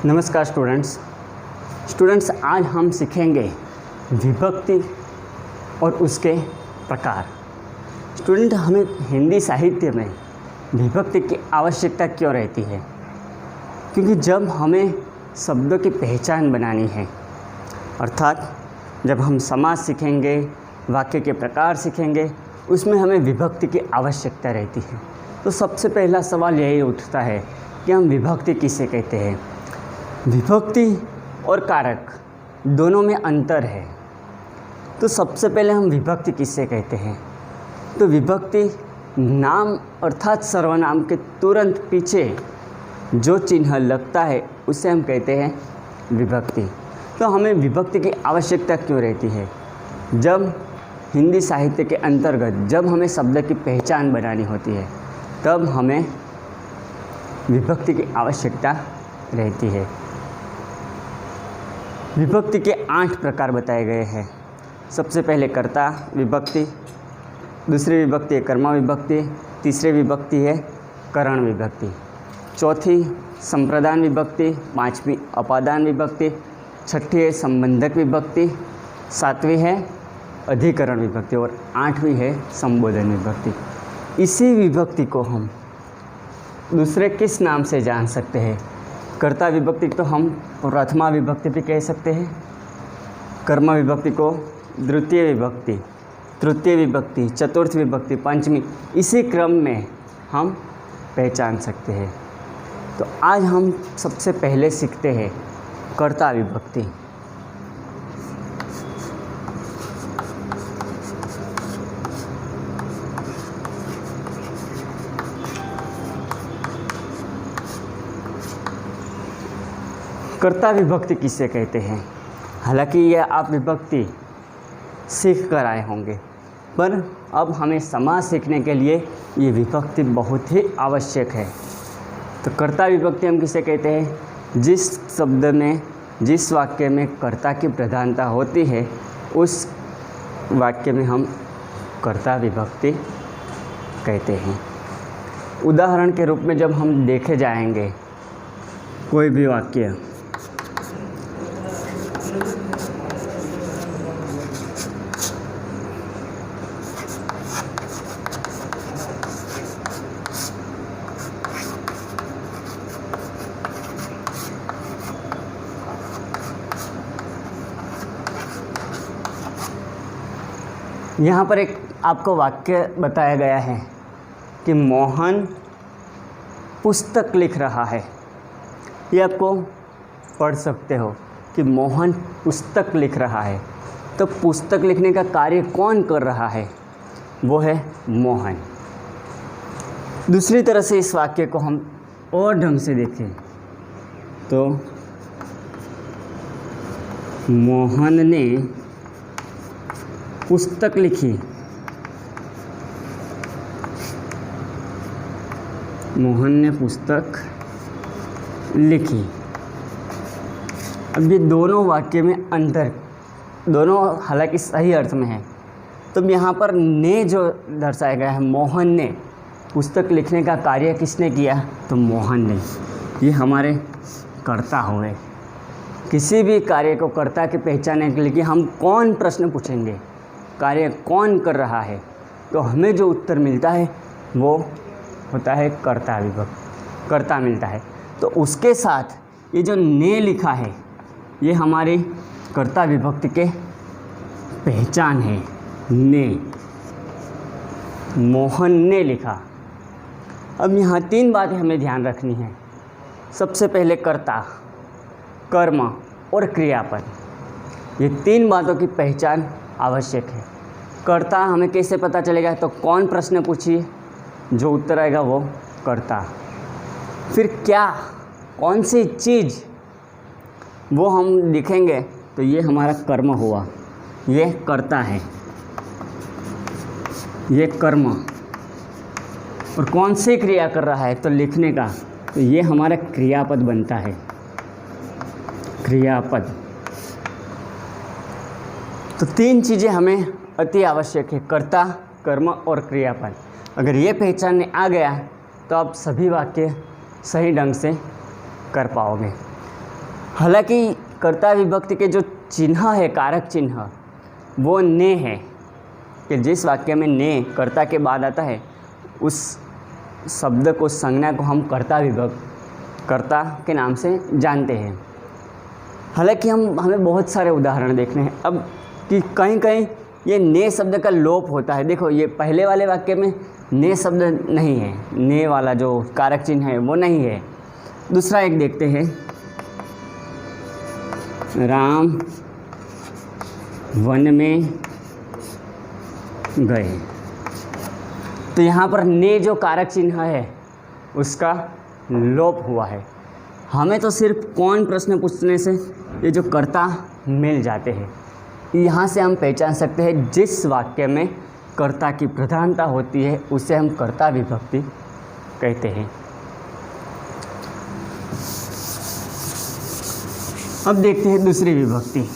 नमस्कार स्टूडेंट्स, आज हम सीखेंगे विभक्ति और उसके प्रकार। स्टूडेंट, हमें हिंदी साहित्य में विभक्ति की आवश्यकता क्यों रहती है? क्योंकि जब हमें शब्दों की पहचान बनानी है, अर्थात जब हम समास सीखेंगे, वाक्य के प्रकार सीखेंगे, उसमें हमें विभक्ति की आवश्यकता रहती है। तो सबसे पहला सवाल यही उठता है कि हम विभक्ति किसे कहते हैं। विभक्ति और कारक दोनों में अंतर है। तो सबसे पहले हम विभक्ति किससे कहते हैं? तो विभक्ति नाम अर्थात सर्वनाम के तुरंत पीछे जो चिन्ह लगता है उसे हम कहते हैं विभक्ति। तो हमें विभक्ति की आवश्यकता क्यों रहती है? जब हिंदी साहित्य के अंतर्गत जब हमें शब्द की पहचान बनानी होती है तब हमें विभक्ति की आवश्यकता रहती है। विभक्ति के 8 प्रकार बताए गए हैं। सबसे पहले कर्ता विभक्ति, दूसरी विभक्ति है कर्मा विभक्ति, तीसरी विभक्ति है करण विभक्ति, चौथी संप्रदान विभक्ति, पांचवी अपादान विभक्ति, छठी है संबंधक विभक्ति, सातवीं है अधिकरण विभक्ति और आठवीं है संबोधन विभक्ति। इसी विभक्ति को हम दूसरे किस नाम से जान सकते हैं? कर्ता विभक्ति तो हम प्रथमा विभक्ति भी कह सकते हैं, कर्म विभक्ति को द्वितीय विभक्ति, तृतीय विभक्ति, चतुर्थ विभक्ति, पंचमी, इसी क्रम में हम पहचान सकते हैं। तो आज हम सबसे पहले सीखते हैं कर्ता विभक्ति। कर्ता विभक्ति किसे कहते हैं? हालांकि यह आप विभक्ति सीख कर आए होंगे, पर अब हमें समास सीखने के लिए ये विभक्ति बहुत ही आवश्यक है। तो कर्ता विभक्ति हम किसे कहते हैं? जिस शब्द में, जिस वाक्य में कर्ता की प्रधानता होती है उस वाक्य में हम कर्ता विभक्ति कहते हैं। उदाहरण के रूप में जब हम देखे जाएंगे कोई भी वाक्य, यहाँ पर एक आपको वाक्य बताया गया है कि मोहन पुस्तक लिख रहा है। ये आपको पढ़ सकते हो कि मोहन पुस्तक लिख रहा है। तो पुस्तक लिखने का कार्य कौन कर रहा है? वो है मोहन। दूसरी तरह से इस वाक्य को हम और ढंग से देखें तो मोहन ने पुस्तक लिखी, मोहन ने पुस्तक लिखी। अब ये दोनों वाक्य में अंतर, दोनों हालांकि सही अर्थ में है। तो यहाँ पर ने जो दर्शाया गया है, मोहन ने पुस्तक लिखने का कार्य किसने किया? तो मोहन ने। ये हमारे कर्ता हुए। किसी भी कार्य को कर्ता के पहचानने के लिए कि हम कौन प्रश्न पूछेंगे, कार्य कौन कर रहा है, तो हमें जो उत्तर मिलता है वो होता है कर्ता विभक्ति, कर्ता मिलता है। तो उसके साथ ये जो ने लिखा है ये हमारी कर्ता विभक्ति के पहचान है। ने, मोहन ने लिखा। अब यहाँ 3 बातें हमें ध्यान रखनी है। सबसे पहले कर्ता, कर्म और क्रियापद, ये 3 बातों की पहचान आवश्यक है। कर्ता हमें कैसे पता चलेगा? तो कौन प्रश्न पूछिए, जो उत्तर आएगा वो कर्ता। फिर क्या, कौन सी चीज़, वो हम लिखेंगे तो ये हमारा कर्म हुआ, ये कर्ता है, ये कर्म। और कौन सी क्रिया कर रहा है? तो लिखने का, तो ये हमारा क्रियापद बनता है, क्रियापद। तो 3 चीज़ें हमें अति आवश्यक है, कर्ता, कर्म और क्रियापद। अगर ये पहचानने आ गया तो आप सभी वाक्य सही ढंग से कर पाओगे। हालांकि कर्ता विभक्ति के जो चिन्ह है, कारक चिन्ह, वो ने है कि जिस वाक्य में ने कर्ता के बाद आता है उस शब्द को, संज्ञा को हम कर्ता के नाम से जानते हैं। हालांकि हमें बहुत सारे उदाहरण देखने हैं अब कि कहीं कहीं ये ने शब्द का लोप होता है। देखो ये पहले वाले वाक्य में ने शब्द नहीं है, ने वाला जो कारक चिन्ह है वो नहीं है। दूसरा एक देखते हैं, राम वन में गए, तो यहाँ पर ने जो कारक चिन्ह है उसका लोप हुआ है। हमें तो सिर्फ कौन प्रश्न पूछने से ये जो कर्ता मिल जाते हैं। यहाँ से हम पहचान सकते हैं जिस वाक्य में कर्ता की प्रधानता होती है उसे हम कर्ता विभक्ति कहते हैं। अब देखते हैं दूसरी विभक्ति।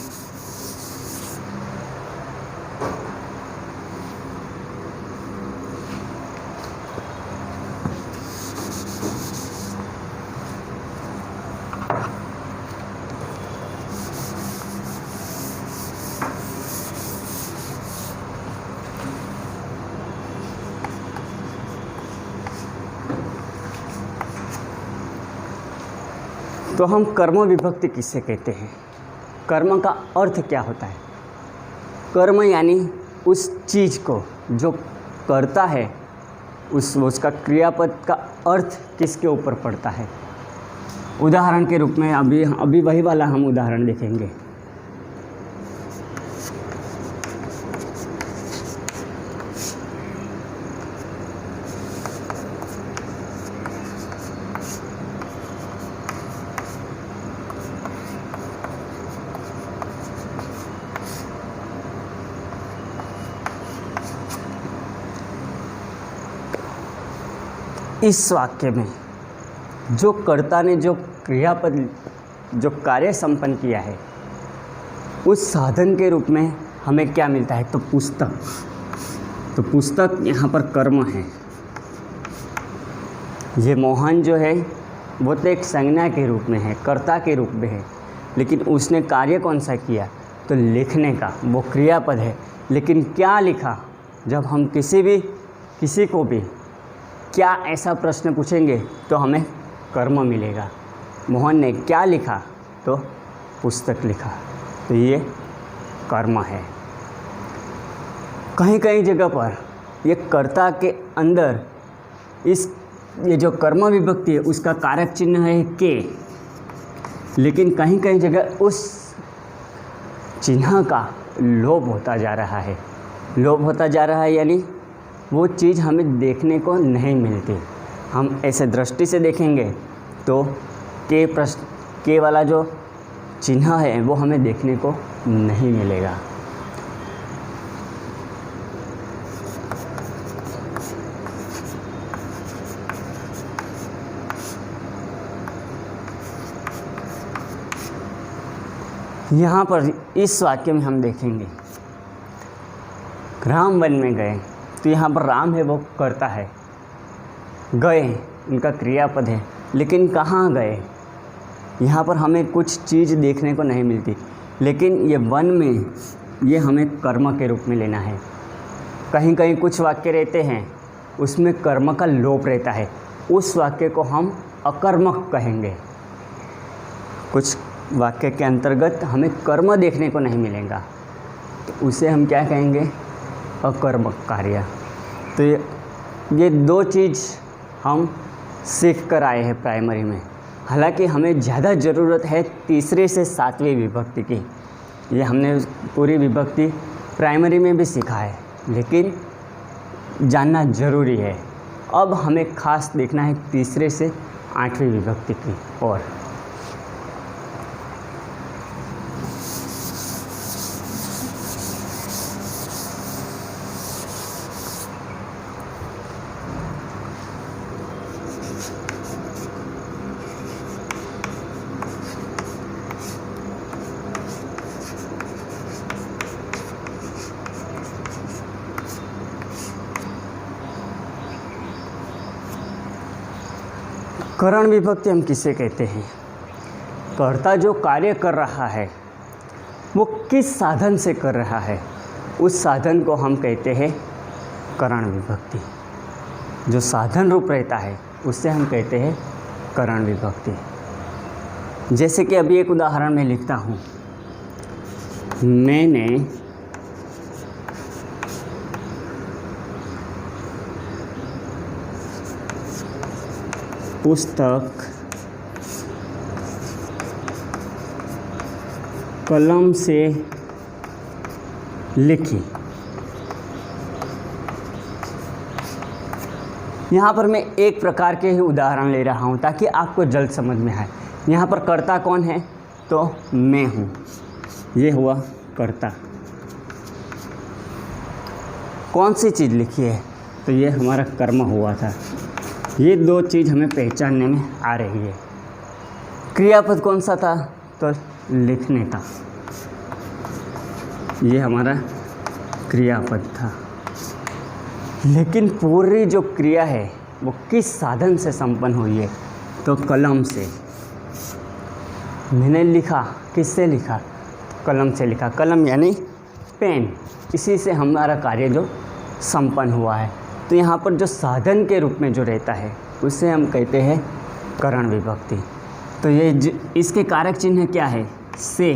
तो हम कर्म विभक्ति किससे कहते हैं? कर्म का अर्थ क्या होता है? कर्म यानी उस चीज़ को जो करता है उसका क्रियापद का अर्थ किसके ऊपर पड़ता है। उदाहरण के रूप में अभी वही वाला हम उदाहरण देखेंगे। इस वाक्य में जो कर्ता ने जो क्रियापद, जो कार्य संपन्न किया है, उस साधन के रूप में हमें क्या मिलता है? तो पुस्तक। तो पुस्तक यहाँ पर कर्म है। ये मोहन जो है वो तो एक संज्ञा के रूप में है, कर्ता के रूप में है, लेकिन उसने कार्य कौन सा किया? तो लिखने का, वो क्रियापद है। लेकिन क्या लिखा? जब हम किसी को भी क्या ऐसा प्रश्न पूछेंगे तो हमें कर्म मिलेगा। मोहन ने क्या लिखा? तो पुस्तक लिखा। तो ये कर्म है। कहीं कहीं जगह पर ये कर्ता के अंदर ये जो कर्म विभक्ति है उसका कारक चिन्ह है के, लेकिन कहीं कहीं जगह उस चिन्ह का लोप होता जा रहा है। लोप होता जा रहा है यानी वो चीज़ हमें देखने को नहीं मिलती। हम ऐसे दृष्टि से देखेंगे तो के वाला जो चिन्ह है वो हमें देखने को नहीं मिलेगा। यहाँ पर इस वाक्य में हम देखेंगे राम वन में गए, तो यहाँ पर राम है वो कर्ता है, गए उनका क्रियापद है, लेकिन कहाँ गए? यहाँ पर हमें कुछ चीज़ देखने को नहीं मिलती, लेकिन ये वन में ये हमें कर्म के रूप में लेना है। कहीं कहीं कुछ वाक्य रहते हैं उसमें कर्म का लोप रहता है, उस वाक्य को हम अकर्मक कहेंगे। कुछ वाक्य के अंतर्गत हमें कर्म देखने को नहीं मिलेगा तो उसे हम क्या कहेंगे? अकर्मक कार्य। तो ये दो चीज़ हम सीख कर आए हैं प्राइमरी में। हालांकि हमें ज़्यादा ज़रूरत है तीसरे से सातवीं विभक्ति की। ये हमने पूरी विभक्ति प्राइमरी में भी सीखा है, लेकिन जानना ज़रूरी है। अब हमें खास देखना है तीसरे से आठवीं विभक्ति की ओर। करण विभक्ति हम किसे कहते हैं? कर्ता जो कार्य कर रहा है वो किस साधन से कर रहा है, उस साधन को हम कहते हैं करण विभक्ति। जो साधन रूप रहता है उससे हम कहते हैं करण विभक्ति। जैसे कि अभी एक उदाहरण में लिखता हूँ, मैंने पुस्तक कलम से लिखी। यहाँ पर मैं एक प्रकार के ही उदाहरण ले रहा हूँ ताकि आपको जल्द समझ में आए। यहाँ पर कर्ता कौन है, तो मैं हूँ, ये हुआ कर्ता। कौन सी चीज़ लिखी है, तो ये हमारा कर्म हुआ था। ये दो चीज़ हमें पहचानने में आ रही है। क्रियापद कौन सा था, तो लिखने था, ये हमारा क्रियापद था। लेकिन पूरी जो क्रिया है वो किस साधन से संपन्न हुई है, तो कलम से। मैंने लिखा, किससे लिखा, कलम से लिखा। कलम यानी पेन, इसी से हमारा कार्य जो संपन्न हुआ है। तो यहाँ पर जो साधन के रूप में जो रहता है उसे हम कहते हैं करण विभक्ति। तो ये इसके कारक चिन्ह क्या है, से,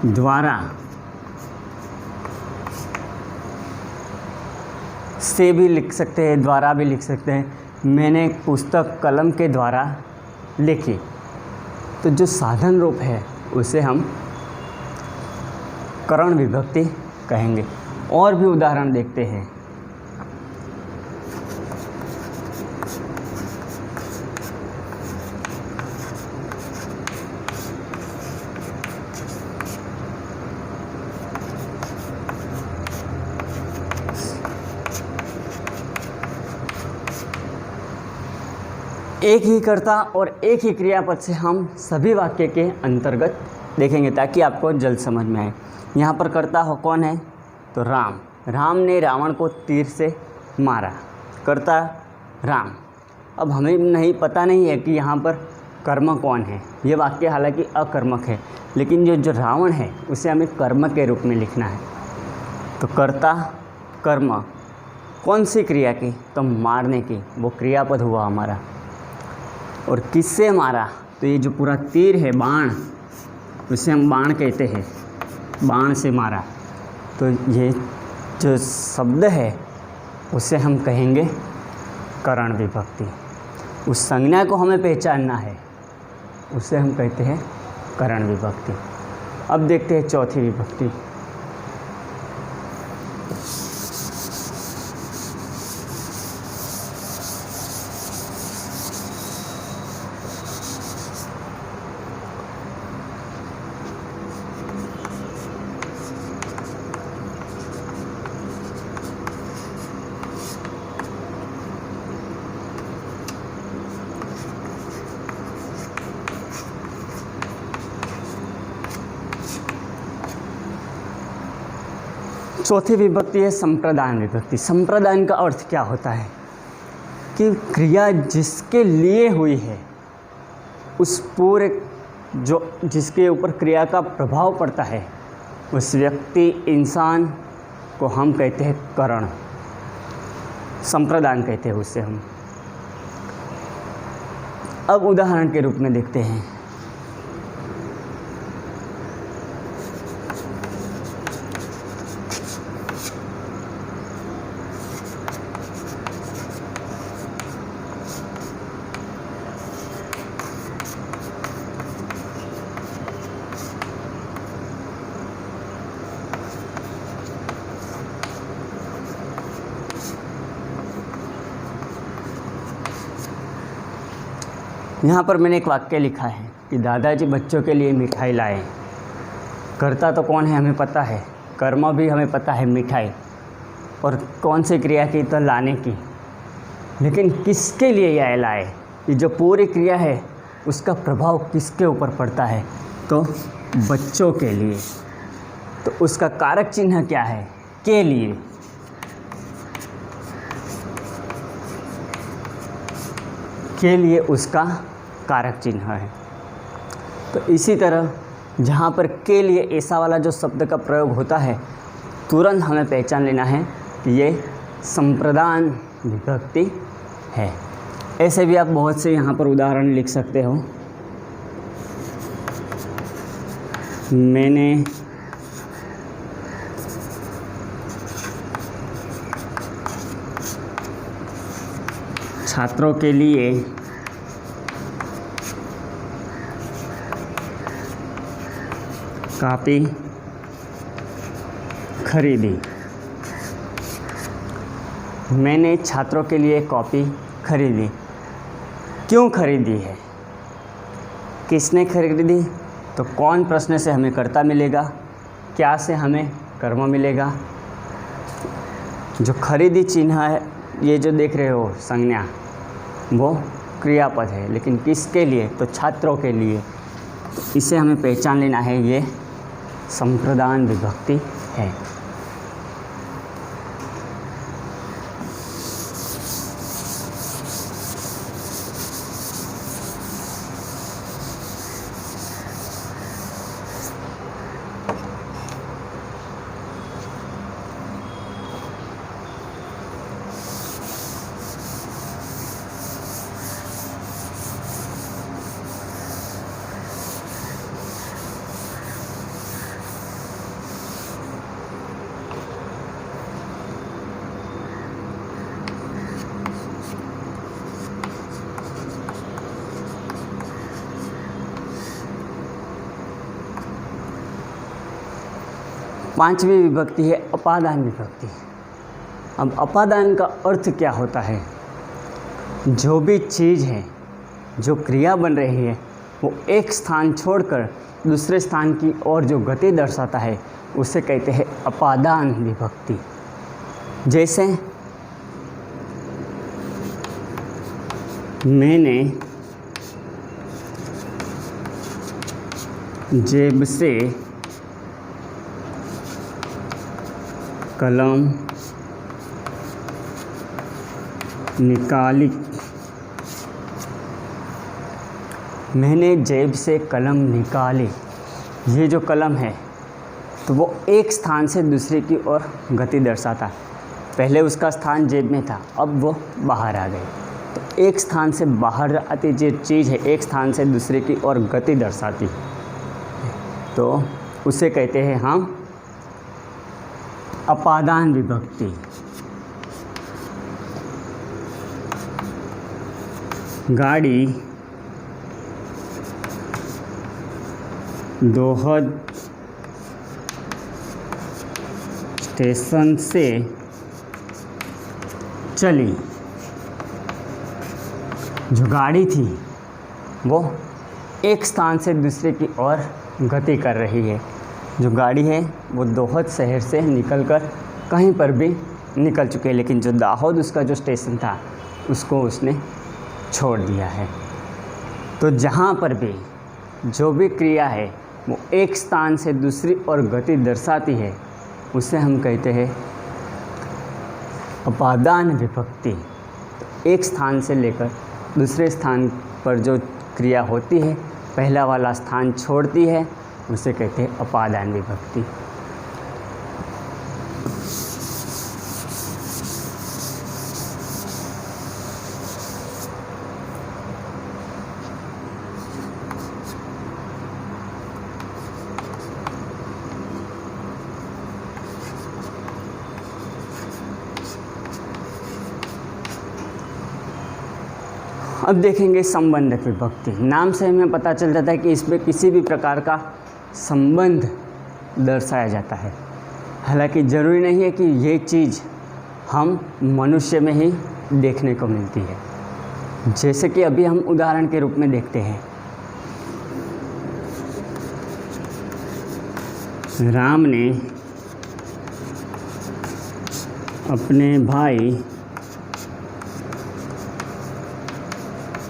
द्वारा, से भी लिख सकते हैं, द्वारा भी लिख सकते हैं। मैंने पुस्तक कलम के द्वारा लिखी। तो जो साधन रूप है उसे हम करण विभक्ति कहेंगे। और भी उदाहरण देखते हैं। एक ही कर्ता और एक ही क्रियापद से हम सभी वाक्य के अंतर्गत देखेंगे ताकि आपको जल्द समझ में आए। यहाँ पर कर्ता हो कौन है, तो राम। राम ने रावण को तीर से मारा, कर्ता राम। अब हमें पता नहीं है कि यहाँ पर कर्म कौन है। ये वाक्य हालांकि अकर्मक है, लेकिन जो रावण है उसे हमें कर्म के रूप में लिखना है। तो कर्ता कर्म कौन सी क्रिया की, तो मारने की, वो क्रियापद हुआ हमारा। और किससे मारा, तो ये जो पूरा तीर है, बाण, उसे हम बाण कहते हैं, बाण से मारा। तो ये जो शब्द है उसे हम कहेंगे करण विभक्ति। उस संज्ञा को हमें पहचानना है, उसे हम कहते हैं करण विभक्ति। अब देखते हैं चौथी विभक्ति। चौथी विभक्ति है संप्रदान विभक्ति। संप्रदान का अर्थ क्या होता है कि क्रिया जिसके लिए हुई है, उस पूरे जो जिसके ऊपर क्रिया का प्रभाव पड़ता है, उस व्यक्ति, इंसान को हम कहते हैं करण, संप्रदान कहते हैं उससे हम। अब उदाहरण के रूप में देखते हैं। यहाँ पर मैंने एक वाक्य लिखा है कि दादाजी बच्चों के लिए मिठाई लाए। कर्ता तो कौन है हमें पता है, कर्म भी हमें पता है मिठाई, और कौन सी क्रिया की, तो लाने की। लेकिन किसके लिए यह लाए, ये जो पूरी क्रिया है उसका प्रभाव किसके ऊपर पड़ता है, तो बच्चों के लिए। तो उसका कारक चिन्ह क्या है, के लिए। के लिए उसका कारक चिन्ह है। तो इसी तरह जहाँ पर के लिए ऐसा वाला जो शब्द का प्रयोग होता है, तुरंत हमें पहचान लेना है कि ये संप्रदान विभक्ति है। ऐसे भी आप बहुत से यहाँ पर उदाहरण लिख सकते हो। मैंने छात्रों के लिए कॉपी खरीदी। मैंने छात्रों के लिए कॉपी खरीदी। क्यों खरीदी है, किसने खरीदी, तो कौन प्रश्न से हमें कर्ता मिलेगा, क्या से हमें कर्म मिलेगा। जो खरीदी चिन्ह है, ये जो देख रहे हो संज्ञा, वो क्रियापद है, लेकिन किसके लिए, तो छात्रों के लिए। तो इसे हमें पहचान लेना है, ये संप्रदान विभक्ति है। पांचवी विभक्ति है अपादान विभक्ति। अब अपादान का अर्थ क्या होता है, जो भी चीज़ है, जो क्रिया बन रही है, वो एक स्थान छोड़कर दूसरे स्थान की ओर जो गति दर्शाता है, उसे कहते हैं अपादान विभक्ति। जैसे मैंने जेब से कलम निकाली। मैंने जेब से कलम निकाली। ये जो कलम है, तो वो एक स्थान से दूसरे की ओर गति दर्शाता है। पहले उसका स्थान जेब में था, अब वो बाहर आ गए। तो एक स्थान से बाहर आती जो चीज़ है, एक स्थान से दूसरे की ओर गति दर्शाती, तो उसे कहते हैं हम अपादान विभक्ति। गाड़ी दोहद स्टेशन से चली। जो गाड़ी थी वो एक स्थान से दूसरे की ओर गति कर रही है। जो गाड़ी है वो दोहद शहर से निकलकर कहीं पर भी निकल चुके हैं, लेकिन जो दाहोद उसका जो स्टेशन था उसको उसने छोड़ दिया है। तो जहाँ पर भी जो भी क्रिया है वो एक स्थान से दूसरी ओर गति दर्शाती है, उसे हम कहते हैं अपादान विभक्ति। एक स्थान से लेकर दूसरे स्थान पर जो क्रिया होती है, पहला वाला स्थान छोड़ती है, उसे कहते हैं अपादान विभक्ति। अब देखेंगे संबंधक विभक्ति। नाम से हमें पता चल जाता है कि इसमें किसी भी प्रकार का संबंध दर्शाया जाता है। हालांकि ज़रूरी नहीं है कि ये चीज़ हम मनुष्य में ही देखने को मिलती है। जैसे कि अभी हम उदाहरण के रूप में देखते हैं, राम ने अपने भाई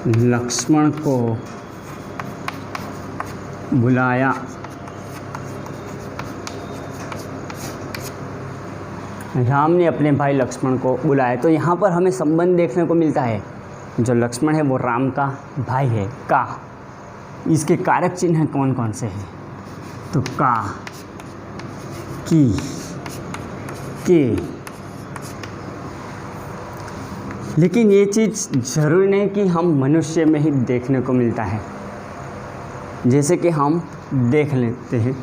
लक्ष्मण को बुलाया। राम ने अपने भाई लक्ष्मण को बुलाया। तो यहाँ पर हमें संबंध देखने को मिलता है। जो लक्ष्मण है वो राम का भाई है, का इसके कारक चिन्ह कौन कौन से हैं? तो का, की, के। लेकिन ये चीज़ ज़रूरी नहीं कि हम मनुष्य में ही देखने को मिलता है। जैसे कि हम देख लेते हैं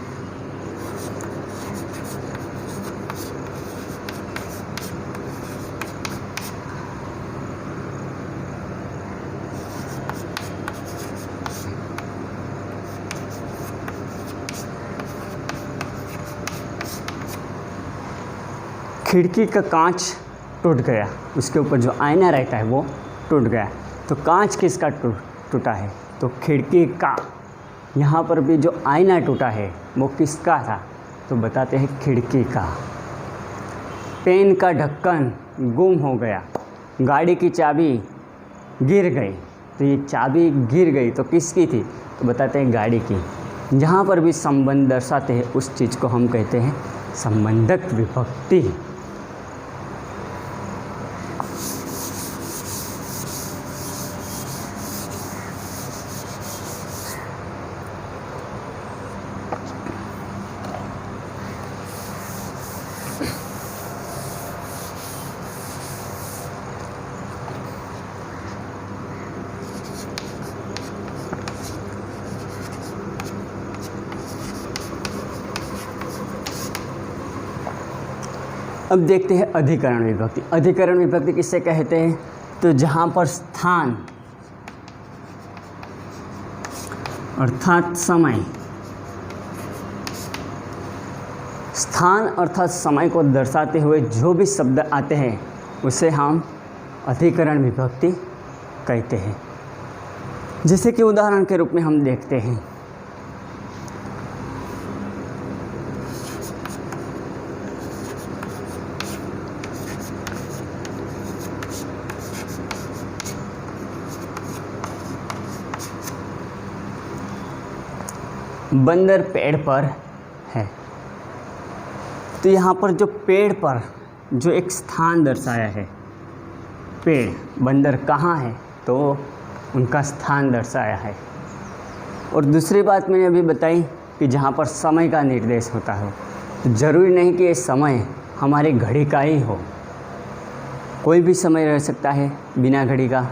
खिड़की का कांच टूट गया, उसके ऊपर जो आईना रहता है वो टूट गया, तो कांच किसका टूटा है? तो खिड़की का। यहाँ पर भी जो आईना टूटा है वो किसका था? तो बताते हैं खिड़की का। पेन का ढक्कन गुम हो गया, गाड़ी की चाबी गिर गई, तो ये चाबी गिर गई तो किसकी थी? तो बताते हैं गाड़ी की। जहाँ पर भी संबंध दर्शाते हैं उस चीज़ को हम कहते हैं संबंधक विभक्ति। अब देखते हैं अधिकरण विभक्ति। अधिकरण विभक्ति किससे कहते हैं? तो जहाँ पर स्थान अर्थात समय, स्थान अर्थात समय को दर्शाते हुए जो भी शब्द आते हैं उसे हम अधिकरण विभक्ति कहते हैं। जैसे कि उदाहरण के रूप में हम देखते हैं बंदर पेड़ पर है। तो यहाँ पर जो पेड़ पर जो एक स्थान दर्शाया है, पेड़, बंदर कहाँ है? तो उनका स्थान दर्शाया है। और दूसरी बात मैंने अभी बताई कि जहाँ पर समय का निर्देश होता है, तो ज़रूरी नहीं कि ये समय हमारी घड़ी का ही हो, कोई भी समय रह सकता है बिना घड़ी का।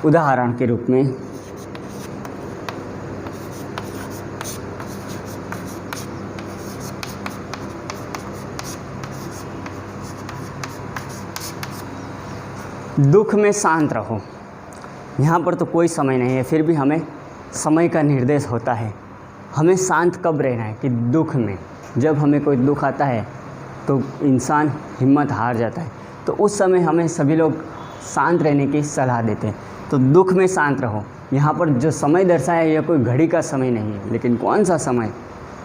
उदाहरण के रूप में दुख में शांत रहो। यहाँ पर तो कोई समय नहीं है, फिर भी हमें समय का निर्देश होता है। हमें शांत कब रहना है? कि दुख में। जब हमें कोई दुख आता है तो इंसान हिम्मत हार जाता है, तो उस समय हमें सभी लोग शांत रहने की सलाह देते हैं। तो दुख में शांत रहो। यहाँ पर जो समय दर्शाया है यह कोई घड़ी का समय नहीं है, लेकिन कौन सा समय?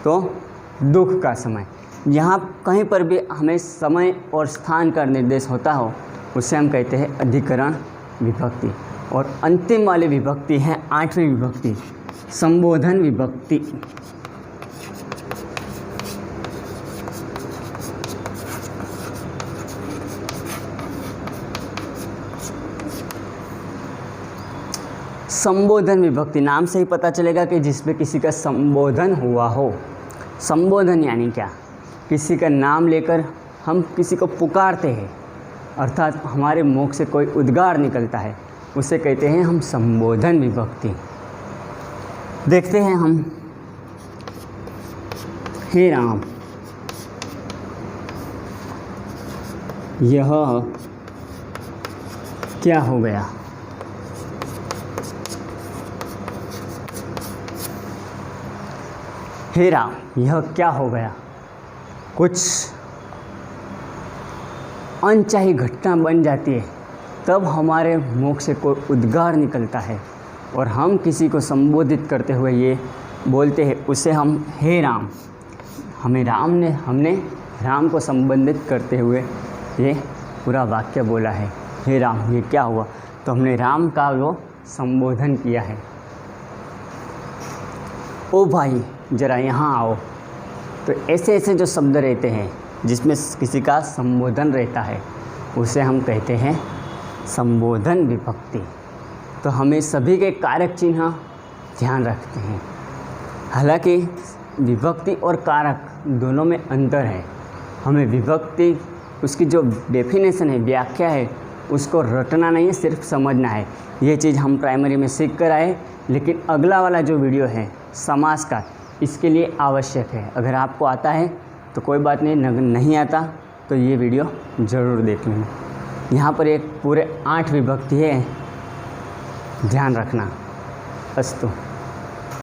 तो दुख का समय। यहाँ कहीं पर भी हमें समय और स्थान का निर्देश होता हो उसे हम कहते हैं अधिकरण विभक्ति। और अंतिम वाली विभक्ति है 8वीं विभक्ति, संबोधन विभक्ति। संबोधन विभक्ति नाम से ही पता चलेगा कि जिसमें किसी का संबोधन हुआ हो। संबोधन यानी क्या? किसी का नाम लेकर हम किसी को पुकारते हैं, अर्थात हमारे मुख से कोई उद्गार निकलता है, उसे कहते हैं हम संबोधन विभक्ति। देखते हैं हम, हे राम, यह क्या हो गया? हे राम, यह क्या हो गया? कुछ अनचाही घटना बन जाती है, तब हमारे मुख से कोई उद्गार निकलता है और हम किसी को संबोधित करते हुए ये बोलते हैं, उसे हम हे राम। हमने राम को संबोधित करते हुए ये पूरा वाक्य बोला है, हे राम ये क्या हुआ? तो हमने राम का वो संबोधन किया है। ओ भाई ज़रा यहाँ आओ। तो ऐसे ऐसे जो शब्द रहते हैं जिसमें किसी का संबोधन रहता है उसे हम कहते हैं संबोधन विभक्ति। तो हमें सभी के कारक चिन्ह ध्यान रखते हैं। हालांकि विभक्ति और कारक दोनों में अंतर है। हमें विभक्ति उसकी जो डेफिनेशन है, व्याख्या है, उसको रटना नहीं है, सिर्फ समझना है। ये चीज़ हम प्राइमरी में सीख कर आए, लेकिन अगला वाला जो वीडियो है समास का, इसके लिए आवश्यक है। अगर आपको आता है तो कोई बात नहीं, नहीं आता तो ये वीडियो ज़रूर देख लेना। यहाँ पर एक पूरे 8 विभक्ति है, ध्यान रखना। अस्तु।